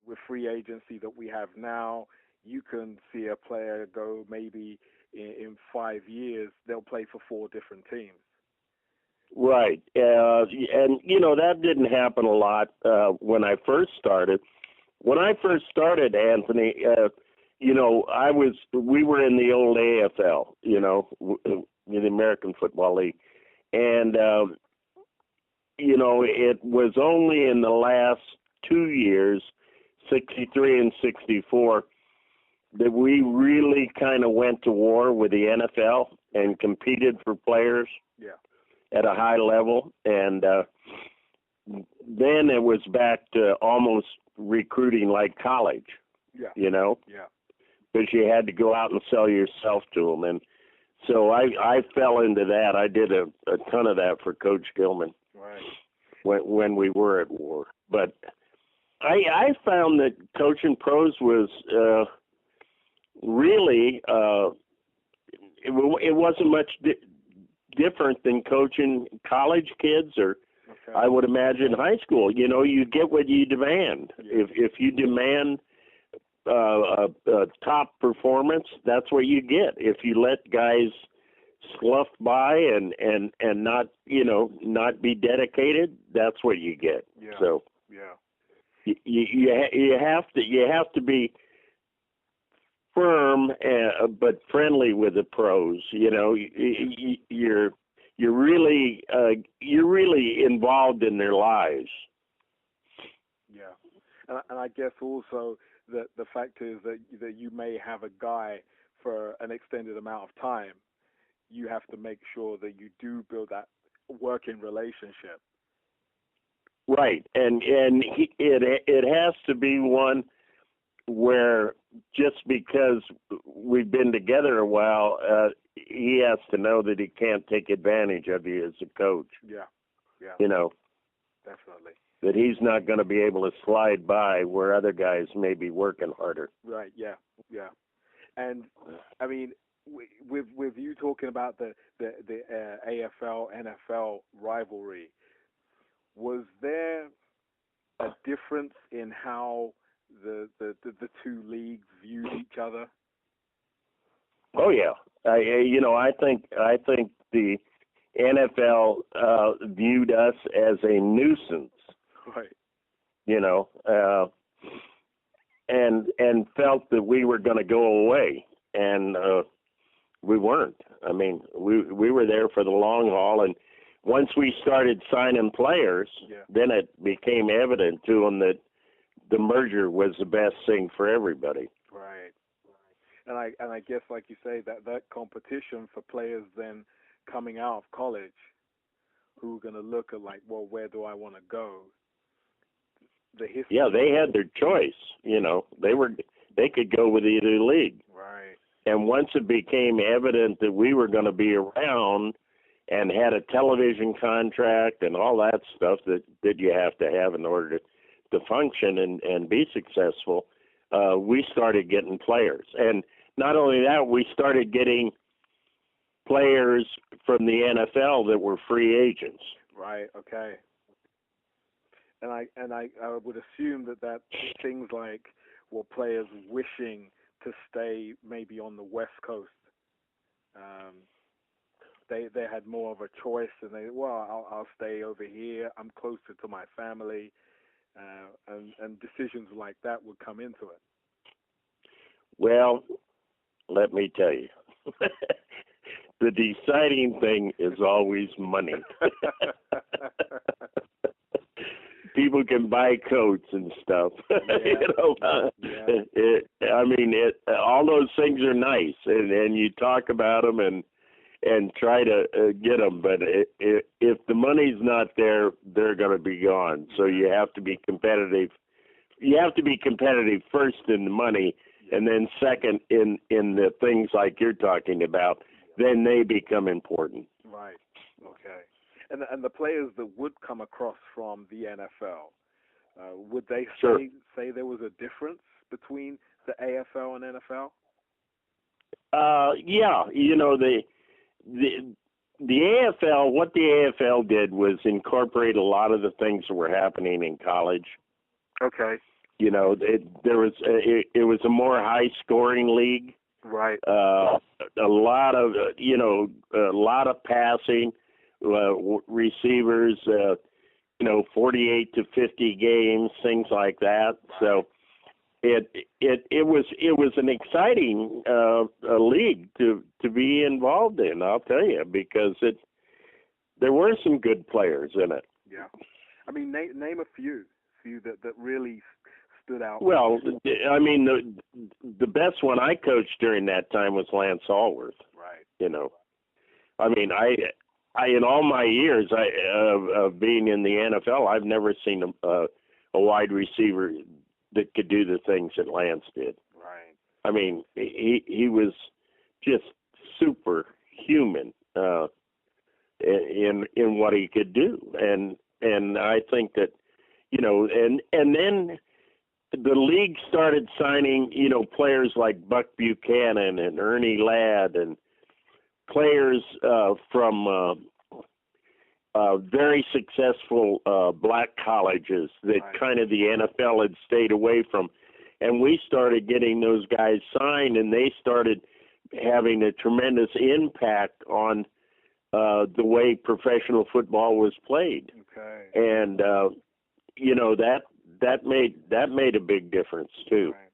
with free agency that we have now, you can see a player go maybe in 5 years, they'll play for 4 different teams. Right. And, that didn't happen a lot when I first started. When I first started, Anthony, we were in the old AFL, in the American Football League. And, it was only in the last 2 years, 63 and 64, that we really kind of went to war with the NFL and competed for players at a high level. And then it was back to almost recruiting like college, because you had to go out and sell yourself to them. And so I fell into that. I did a ton of that for Coach Gilman when we were at war. But I found that coaching pros was really, it wasn't much different than coaching college kids or I would imagine high school. You get what you demand. If you demand a top performance, that's what you get. If you let guys slough by and not not be dedicated, that's what you get. So you have to be firm but friendly with the pros. You're really involved in their lives. Yeah, and I guess also that the fact is that you may have a guy for an extended amount of time. You have to make sure that you do build that working relationship. Right, and it has to be one where just because we've been together a while, he has to know that he can't take advantage of you as a coach. Yeah. Definitely. That he's not going to be able to slide by where other guys may be working harder. Right, yeah. And, I mean, with you talking about the AFL NFL rivalry, was there a difference in how the two leagues viewed each other? Oh yeah, I think the NFL viewed us as a nuisance, right? And felt that we were going to go away, and we weren't. I mean, we were there for the long haul, and once we started signing players, then it became evident to them that the merger was the best thing for everybody. Right. And I guess, like you say, that competition for players then coming out of college who are going to look at like, well, where do I want to go? The history. Yeah, they had their choice. They could go with either league. Right. And once it became evident that we were going to be around and had a television contract and all that stuff that you have to have in order to function and be successful, we started getting players. And not only that, we started getting players from the NFL that were free agents. Right, okay. And I would assume that things like, well, players wishing to stay maybe on the West Coast, they had more of a choice, and I'll stay over here. I'm closer to my family, and decisions like that would come into it. Well, let me tell you, the deciding thing is always money. People can buy coats and stuff. All those things are nice, and you talk about them and try to get them. But if the money's not there, they're going to be gone. So you have to be competitive. You have to be competitive first in the money, and then second in the things like you're talking about. Then they become important. Right. Okay. And the players that would come across from the NFL, would they say there was a difference between the AFL and NFL? Yeah. The AFL, what the AFL did was incorporate a lot of the things that were happening in college. Okay. You know, it was a more high scoring league. Right. A lot of passing, receivers. 48 to 50 games, things like that. So it was an exciting league to be involved in. I'll tell you, because there were some good players in it. Yeah, I mean, name a few that really stood out. Well, I mean, the best one I coached during that time was Lance Allworth. Right. I mean, I in all my years of being in the NFL, I've never seen a wide receiver that could do the things that Lance did. Right. I mean, he was just superhuman in what he could do, and I think that and then the league started signing players like Buck Buchanan and Ernie Ladd and players from very successful black colleges that kind of the NFL had stayed away from. And we started getting those guys signed, and they started having a tremendous impact on the way professional football was played. Okay. And, that made a big difference, too. Right.